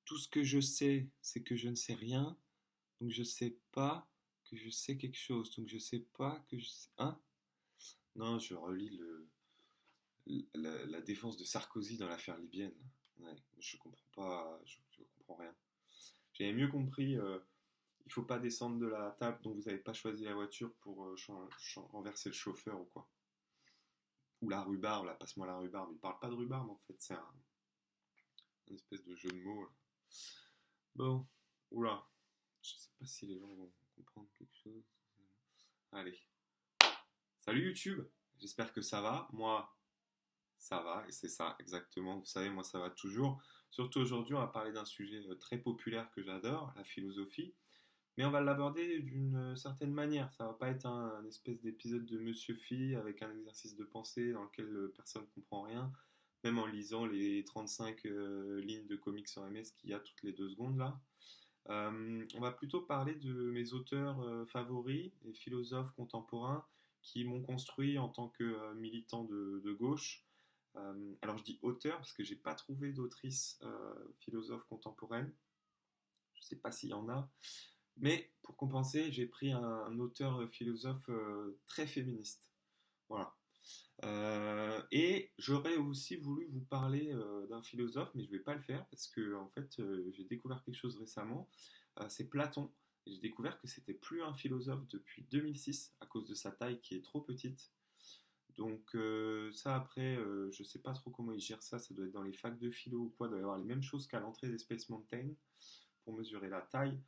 Tout ce que je sais, c'est que je ne sais rien, donc je sais pas que je sais quelque chose, donc je sais pas que je sais... Hein? Non, je relis la défense de Sarkozy dans l'affaire libyenne. Ouais, je comprends pas, je comprends rien. J'avais mieux compris, il faut pas descendre de la table dont vous n'avez pas choisi la voiture pour renverser le chauffeur ou quoi. Ou la rhubarbe, là, passe-moi la rhubarbe. Il parle pas de rhubarbe en fait, c'est un espèce de jeu de mots là. Bon, oula, je sais pas si les gens vont comprendre quelque chose. Allez, salut YouTube, j'espère que ça va. Moi, ça va, et c'est ça exactement. Vous savez, moi, ça va toujours. Surtout aujourd'hui, on va parler d'un sujet très populaire que j'adore, la philosophie. Mais on va l'aborder d'une certaine manière. Ça va pas être un espèce d'épisode de Monsieur Phi avec un exercice de pensée dans lequel personne ne comprend rien, même en lisant les 35 lignes de comics sur MS qu'il y a toutes les 2 secondes là. On va plutôt parler de mes auteurs favoris, les philosophes contemporains qui m'ont construit en tant que militant de gauche. Alors je dis auteur parce que j'ai pas trouvé d'autrice philosophe contemporaine. Je sais pas s'il y en a. Mais pour compenser, j'ai pris un auteur philosophe très féministe. Voilà. Et j'aurais aussi voulu vous parler d'un philosophe, mais je ne vais pas le faire parce que en fait, j'ai découvert quelque chose récemment. C'est Platon. Et j'ai découvert que c'était plus un philosophe depuis 2006 à cause de sa taille qui est trop petite. Donc ça après, je sais pas trop comment il gère ça. Ça doit être dans les facs de philo ou quoi. Il doit y avoir les mêmes choses qu'à l'entrée des Space Mountain pour mesurer la taille.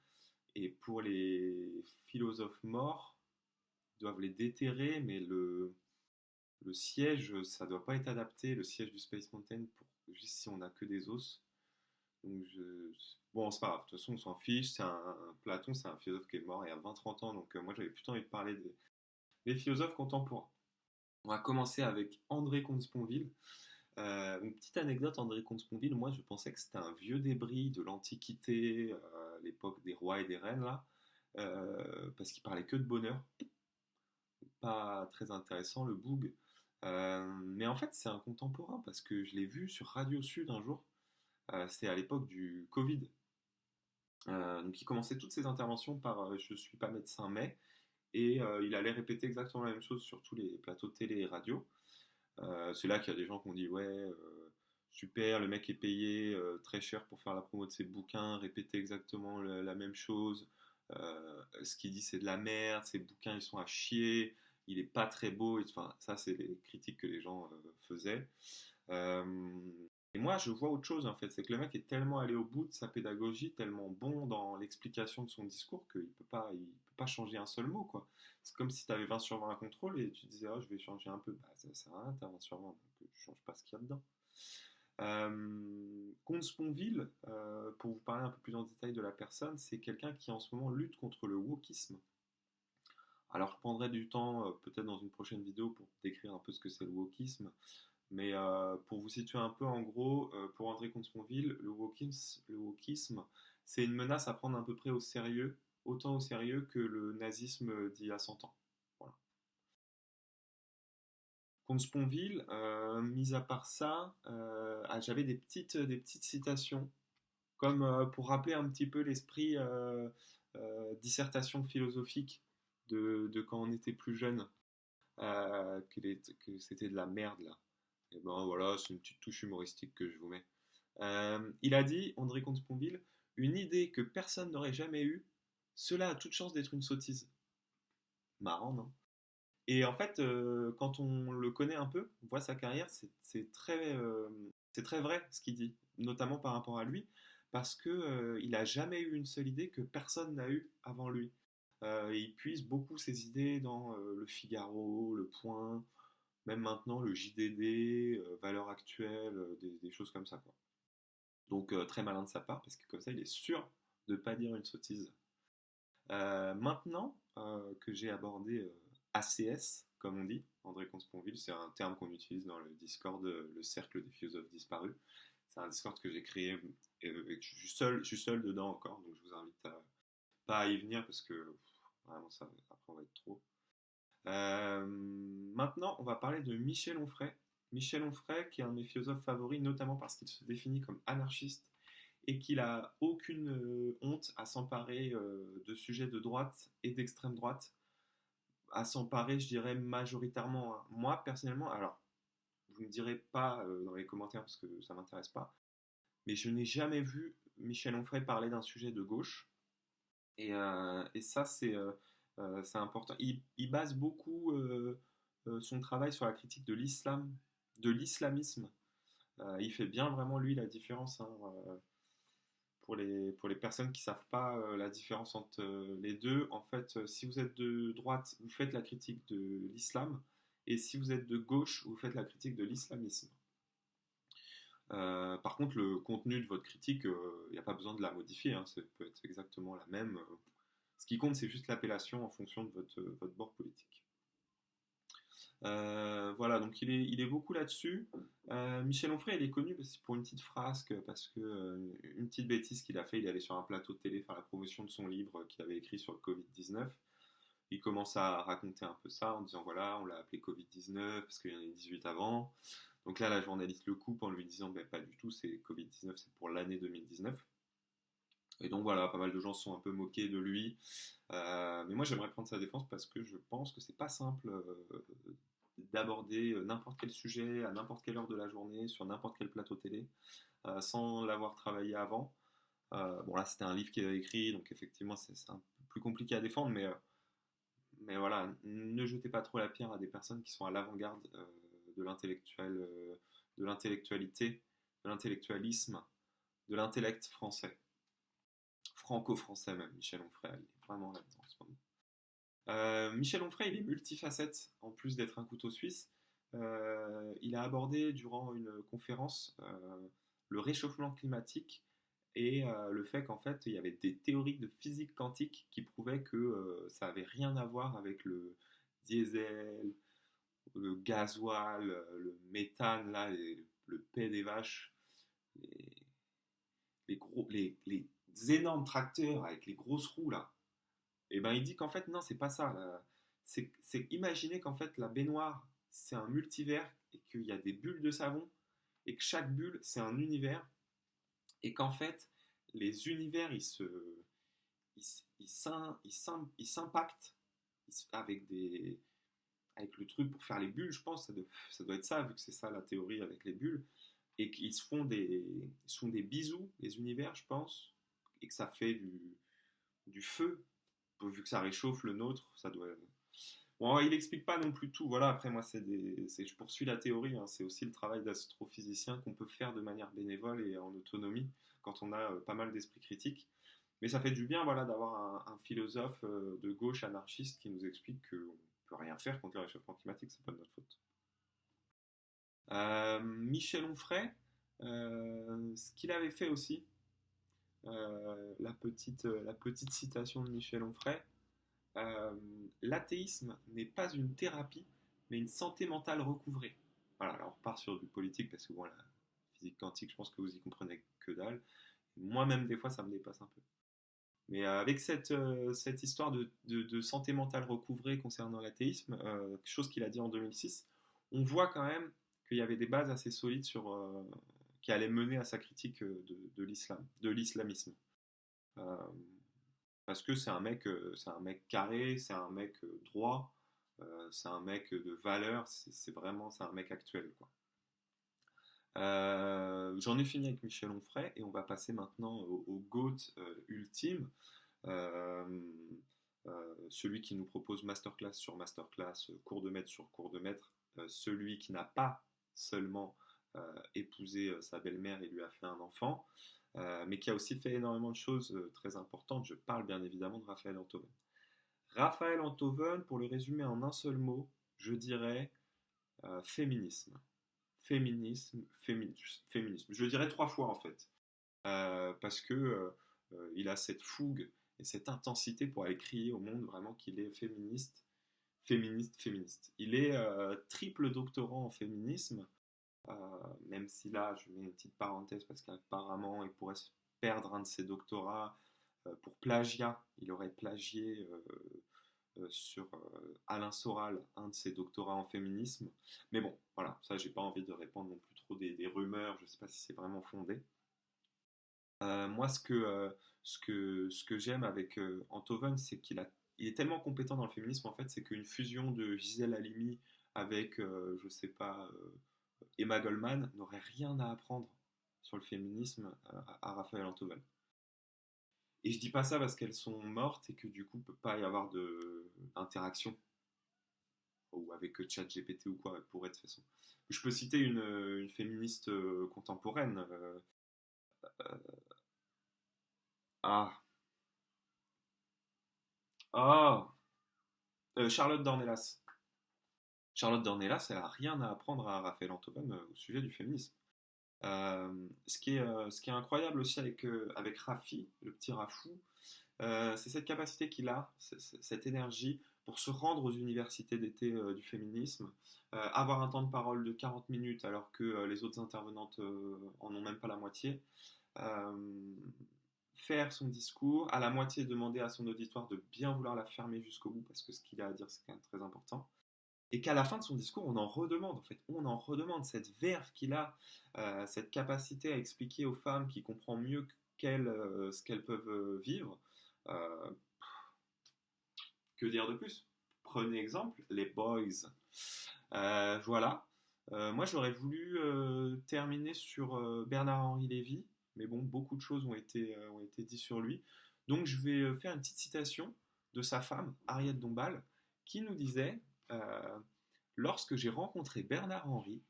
Et pour les philosophes morts, ils doivent les déterrer, mais le siège, ça doit pas être adapté, le siège du Space Mountain, pour juste si on n'a que des os. Donc bon, c'est pas grave, de toute façon, on s'en fiche. Platon, c'est un philosophe qui est mort il y a 20-30 ans, donc moi j'avais plutôt envie de parler des philosophes contemporains. On va commencer avec André Comte-Sponville. Une petite anecdote, André Comte-Sponville, moi je pensais que c'était un vieux débris de l'Antiquité, l'époque des rois et des reines là, parce qu'il parlait que de bonheur, pas très intéressant le boug. Mais en fait c'est un contemporain parce que je l'ai vu sur Radio Sud un jour, c'était à l'époque du Covid. Donc il commençait toutes ses interventions par je suis pas médecin mais, et il allait répéter exactement la même chose sur tous les plateaux de télé et radio. C'est là qu'il y a des gens qui ont dit ouais, super, le mec est payé très cher pour faire la promo de ses bouquins, répéter exactement la même chose. Ce qu'il dit c'est de la merde, ses bouquins ils sont à chier, il est pas très beau. Enfin, ça c'est les critiques que les gens faisaient. Euh, et moi je vois autre chose en fait, c'est que le mec est tellement allé au bout de sa pédagogie, tellement bon dans l'explication de son discours qu'il peut pas changer un seul mot quoi. C'est comme si tu avais 20 sur 20 à contrôle et tu disais oh, je vais changer un peu. Bah, ça sert à rien, tu as 20 sur 20, donc tu changes pas ce qu'il y a dedans. Comte Sponville, pour vous parler un peu plus en détail de la personne, c'est quelqu'un qui en ce moment lutte contre le wokisme. Alors je prendrai du temps, peut-être dans une prochaine vidéo, pour décrire un peu ce que c'est le wokisme. Mais pour vous situer un peu, en gros, pour André Comte-Sponville, le wokisme, c'est une menace à prendre à peu près au sérieux, autant au sérieux que le nazisme d'il y a 100 ans. Voilà. Comte-Sponville, mis à part ça, j'avais des petites citations, comme pour rappeler un petit peu l'esprit dissertation philosophique de quand on était plus jeune, que c'était de la merde là. Et ben voilà, c'est une petite touche humoristique que je vous mets. Il a dit, André Comte-Sponville, une idée que personne n'aurait jamais eue, cela a toute chance d'être une sottise. Marrant, non? Et en fait, quand on le connaît un peu, on voit sa carrière, c'est très vrai ce qu'il dit, notamment par rapport à lui, parce que il a jamais eu une seule idée que personne n'a eue avant lui. Il puise beaucoup ses idées dans le Figaro, le Point, même maintenant le JDD, Valeurs Actuelles, des choses comme ça, quoi. Donc très malin de sa part, parce que comme ça, il est sûr de ne pas dire une sottise. Maintenant que j'ai abordé ACS, comme on dit, André Comte-Sponville, c'est un terme qu'on utilise dans le Discord, le cercle des philosophes disparus. C'est un Discord que j'ai créé et que je suis seul dedans encore, donc je vous invite pas à y venir parce que vraiment ça, après on va être trop. Maintenant, on va parler de Michel Onfray. Michel Onfray, qui est un de mes philosophes favoris, notamment parce qu'il se définit comme anarchiste et qu'il a aucune honte à s'emparer de sujets de droite et d'extrême droite, à s'emparer, je dirais, majoritairement, hein. Moi, personnellement, alors, vous ne me direz pas dans les commentaires parce que ça ne m'intéresse pas, mais je n'ai jamais vu Michel Onfray parler d'un sujet de gauche. Et ça, c'est important. Il base beaucoup son travail sur la critique de l'islam, de l'islamisme. Il fait bien vraiment, lui, la différence, hein, pour les personnes qui ne savent pas la différence entre les deux. En fait, si vous êtes de droite, vous faites la critique de l'islam. Et si vous êtes de gauche, vous faites la critique de l'islamisme. Par contre, le contenu de votre critique, il n'y a pas besoin de la modifier, hein, ça peut être exactement la même. Ce qui compte, c'est juste l'appellation en fonction de votre bord politique. Voilà, donc il est beaucoup là-dessus. Michel Onfray, il est connu pour une petite frasque, parce que une petite bêtise qu'il a fait, il est allé sur un plateau de télé faire la promotion de son livre qu'il avait écrit sur le Covid-19. Il commence à raconter un peu ça en disant voilà, on l'a appelé Covid-19 parce qu'il y en a eu 18 avant. Donc là, la journaliste le coupe en lui disant ben, pas du tout, c'est Covid-19, c'est pour l'année 2019. Et donc voilà, pas mal de gens se sont un peu moqués de lui. Mais moi, j'aimerais prendre sa défense parce que je pense que c'est pas simple d'aborder n'importe quel sujet à n'importe quelle heure de la journée sur n'importe quel plateau télé sans l'avoir travaillé avant. Bon là, c'était un livre qu'il avait écrit, donc effectivement, c'est un peu plus compliqué à défendre, mais voilà, ne jetez pas trop la pierre à des personnes qui sont à l'avant-garde de l'intellectuel, de l'intellectualité, de l'intellectualisme, de l'intellect français, franco-français même. Michel Onfray, il est vraiment là-dedans en ce moment. Michel Onfray, il est multifacette, en plus d'être un couteau suisse. Il a abordé durant une conférence le réchauffement climatique et le fait qu'en fait, il y avait des théories de physique quantique qui prouvaient que ça n'avait rien à voir avec le diesel, le gasoil, le méthane, là, le paix des vaches, les, les énormes tracteurs avec les grosses roues, là. Et ben il dit qu'en fait, non, c'est pas ça. C'est imaginer qu'en fait, la baignoire, c'est un multivers et qu'il y a des bulles de savon et que chaque bulle, c'est un univers et qu'en fait, les univers, ils s'impactent avec le truc pour faire les bulles, je pense, ça doit être ça, vu que c'est ça la théorie avec les bulles, et qu'ils se font des bisous, les univers, je pense, et que ça fait du feu, vu que ça réchauffe le nôtre, ça doit. Bon, il n'explique pas non plus tout. Voilà, après moi, je poursuis la théorie, hein. C'est aussi le travail d'astrophysicien qu'on peut faire de manière bénévole et en autonomie quand on a pas mal d'esprit critique. Mais ça fait du bien, voilà, d'avoir un philosophe de gauche anarchiste qui nous explique qu'on ne peut rien faire contre le réchauffement climatique, c'est pas de notre faute. Michel Onfray, ce qu'il avait fait aussi, la petite citation de Michel Onfray, euh, l'athéisme n'est pas une thérapie, mais une santé mentale recouvrée. Voilà, alors on part sur du politique parce que bon, la physique quantique, je pense que vous y comprenez que dalle. Moi-même, des fois, ça me dépasse un peu. Mais avec cette histoire de santé mentale recouvrée concernant l'athéisme, quelque chose qu'il a dit en 2006, on voit quand même qu'il y avait des bases assez solides qui allaient mener à sa critique de l'islam, de l'islamisme. Euh, Parce que c'est un mec carré, c'est un mec droit, c'est un mec de valeur, c'est un mec actuel, quoi. J'en ai fini avec Michel Onfray et on va passer maintenant au GOAT ultime, euh, celui qui nous propose masterclass sur masterclass, cours de maître sur cours de maître, celui qui n'a pas seulement épousé sa belle-mère et lui a fait un enfant, mais qui a aussi fait énormément de choses très importantes. Je parle bien évidemment de Raphaël Enthoven. Raphaël Enthoven, pour le résumer en un seul mot, je dirais féminisme. Féminisme, féminisme, féminisme. Je le dirais 3 fois en fait, parce que il a cette fougue et cette intensité pour aller crier au monde vraiment qu'il est féministe, féministe, féministe. Il est triple doctorant en féminisme, euh, même si là, je mets une petite parenthèse parce qu'apparemment, il pourrait se perdre un de ses doctorats pour plagiat. Il aurait plagié sur Alain Soral un de ses doctorats en féminisme. Mais bon, voilà, ça, j'ai pas envie de répandre non plus trop des rumeurs. Je sais pas si c'est vraiment fondé. Moi, ce que j'aime avec Enthoven, c'est il est tellement compétent dans le féminisme, en fait, c'est qu'une fusion de Gisèle Halimi avec, je sais pas, Emma Goldman n'aurait rien à apprendre sur le féminisme à Raphaël Enthoven. Et je dis pas ça parce qu'elles sont mortes et que du coup, il peut pas y avoir d'interaction ou avec ChatGPT ou quoi, pour être de toute façon. Je peux citer une féministe contemporaine. Ah, ah, Charlotte Dornelas. Charlotte Dornelas, elle a rien à apprendre à Raphaël Enthoven au sujet du féminisme. Ce qui est incroyable aussi avec Rafi, le petit Rafou, c'est cette capacité qu'il a, cette énergie pour se rendre aux universités d'été du féminisme, avoir un temps de parole de 40 minutes alors que les autres intervenantes en ont même pas la moitié, euh, faire son discours, à la moitié demander à son auditoire de bien vouloir la fermer jusqu'au bout parce que ce qu'il a à dire c'est quand même très important. Et qu'à la fin de son discours, on en redemande, en fait, on en redemande cette verve qu'il a, cette capacité à expliquer aux femmes qui comprend mieux qu'elles ce qu'elles peuvent vivre. Euh, que dire de plus? Prenez exemple, les boys. Voilà. Moi, j'aurais voulu terminer sur Bernard-Henri Lévy, mais bon, beaucoup de choses ont été dites sur lui. Donc, je vais faire une petite citation de sa femme, Ariette Dombal, qui nous disait lorsque j'ai rencontré Bernard-Henri,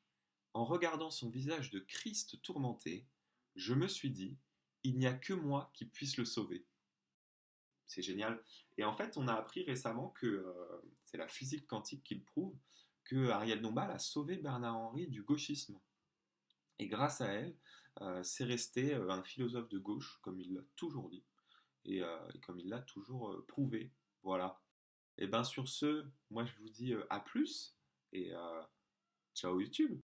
en regardant son visage de Christ tourmenté, je me suis dit il n'y a que moi qui puisse le sauver. C'est génial. Et en fait, on a appris récemment que c'est la physique quantique qui le prouve que Ariel Dombal a sauvé Bernard-Henri du gauchisme. Et grâce à elle, c'est resté un philosophe de gauche, comme il l'a toujours dit, et comme il l'a toujours prouvé. Voilà. Et bien sur ce, moi je vous dis à plus, et ciao YouTube.